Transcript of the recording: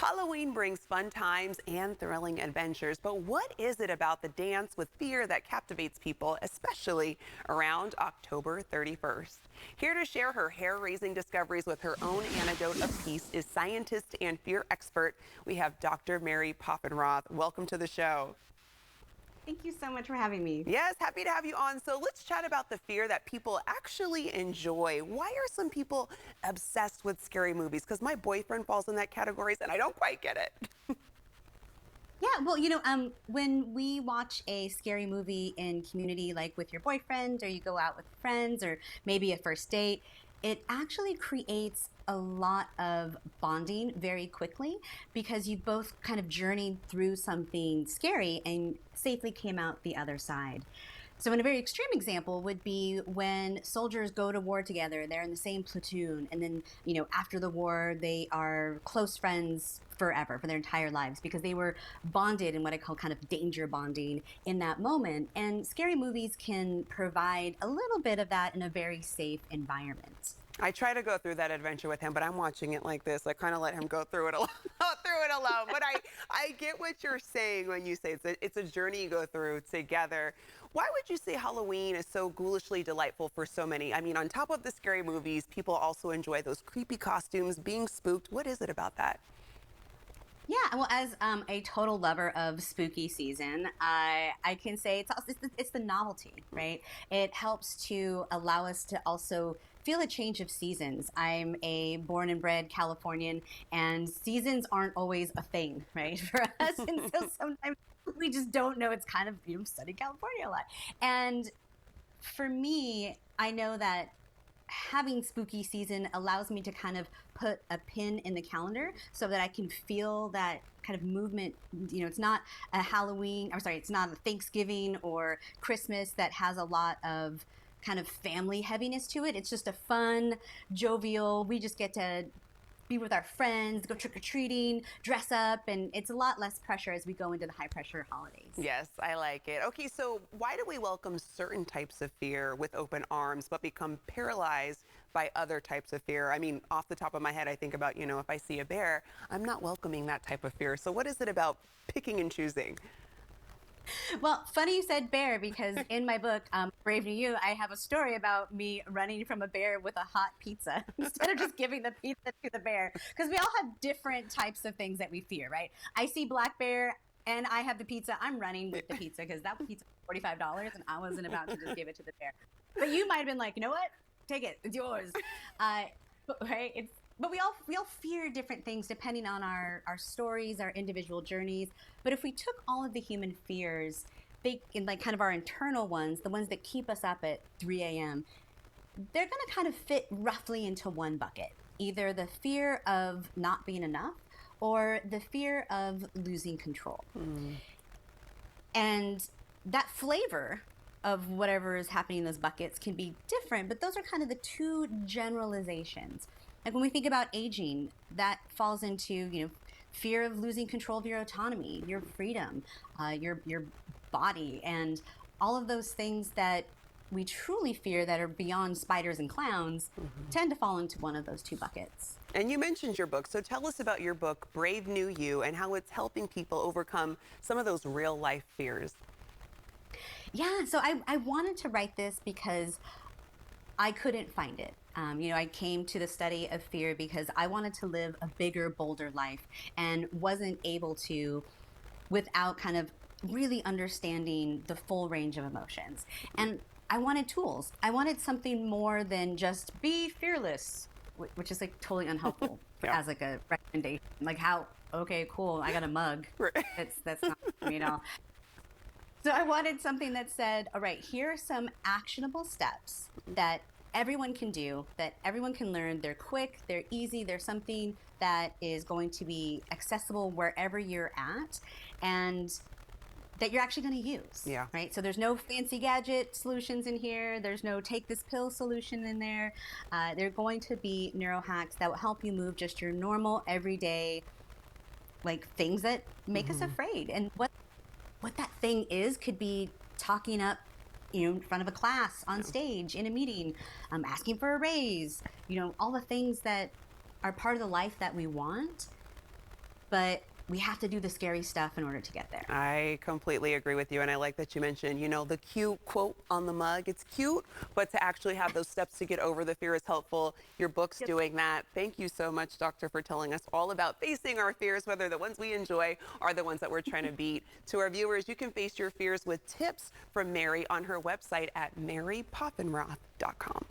Halloween brings fun times and thrilling adventures, but what is it about the dance with fear that captivates people, especially around October 31st? Here to share her hair-raising discoveries with her own antidote of peace is scientist and fear expert. We have Dr. Mary Poffenroth. Welcome to the show. Thank you so much for having me. Yes, happy to have you on. So let's chat about the fear that people actually enjoy. Why are some people obsessed with scary movies? Because my boyfriend falls in that category and I don't quite get it. Yeah, well, when we watch a scary movie in community, like with your boyfriend, or you go out with friends, or maybe a first date, it actually creates a lot of bonding very quickly because you both kind of journeyed through something scary and safely came out the other side. So in a very extreme example would be when soldiers go to war together, they're in the same platoon, and then, after the war, they are close friends forever, for their entire lives, because they were bonded in what I call kind of danger bonding in that moment. And scary movies can provide a little bit of that in a very safe environment. I try to go through that adventure with him, but I'm watching it like this. I kind of let him go through it alone. But I get what you're saying when you say it's a journey you go through together. Why would you say Halloween is so ghoulishly delightful for so many? I mean, on top of the scary movies, people also enjoy those creepy costumes, being spooked. What is it about that? Yeah, well, as a total lover of spooky season, I can say it's the novelty, right? It helps to allow us to also feel a change of seasons. I'm a born and bred Californian, and seasons aren't always a thing, right, for us. And so sometimes we just don't know. It's kind of, studied California a lot. And for me, I know that having spooky season allows me to kind of put a pin in the calendar so that I can feel that kind of movement. It's not a Halloween, it's not a Thanksgiving or Christmas that has a lot of kind of family heaviness to it. It's just a fun, jovial, we just get to be with our friends, go trick-or-treating, dress up, and it's a lot less pressure as we go into the high-pressure holidays. Yes, I like it. Okay, so why do we welcome certain types of fear with open arms but become paralyzed by other types of fear? I mean, off the top of my head, I think about, if I see a bear, I'm not welcoming that type of fear. So what is it about picking and choosing? Well, funny you said bear, because in my book, Brave New You, I have a story about me running from a bear with a hot pizza instead of just giving the pizza to the bear. Because we all have different types of things that we fear, right? I see black bear and I have the pizza. I'm running with the pizza because that pizza was $45 and I wasn't about to just give it to the bear. But you might have been like, you know what? Take it. It's yours. Right? But we all fear different things depending on our stories, our individual journeys. But if we took all of the human fears, in like kind of our internal ones, the ones that keep us up at 3 a.m., they're going to kind of fit roughly into one bucket. Either the fear of not being enough or the fear of losing control. And that flavor of whatever is happening in those buckets can be different, but those are kind of the two generalizations. Like when we think about aging, that falls into, fear of losing control of your autonomy, your freedom, your body, and all of those things that we truly fear that are beyond spiders and clowns tend to fall into one of those two buckets. And you mentioned your book, so tell us about your book, Brave New You, and how it's helping people overcome some of those real life fears. Yeah, so I wanted to write this because I couldn't find it. I came to the study of fear because I wanted to live a bigger, bolder life and wasn't able to without kind of really understanding the full range of emotions. And I wanted tools. I wanted something more than just be fearless, which is like totally unhelpful as like a recommendation. Like okay, cool, I got a mug. That's not me at all. So I wanted something that said, all right, here are some actionable steps that everyone can do, that everyone can learn. They're quick, they're easy, they're something that is going to be accessible wherever you're at and that you're actually going to use. Yeah. Right? So there's no fancy gadget solutions in here. There's no take this pill solution in there. They're going to be neuro hacks that will help you move just your normal, everyday, like things that make us afraid. And what that thing is could be talking up in front of a class, on stage, in a meeting, asking for a raise, all the things that are part of the life that we want. but we have to do the scary stuff in order to get there. I completely agree with you, and I like that you mentioned, you know, the cute quote on the mug. It's cute, but to actually have those steps to get over the fear is helpful. Your book's doing that. Thank you so much, Doctor, for telling us all about facing our fears, whether the ones we enjoy are the ones that we're trying to beat. To our viewers, you can face your fears with tips from Mary on her website at marypoffenroth.com.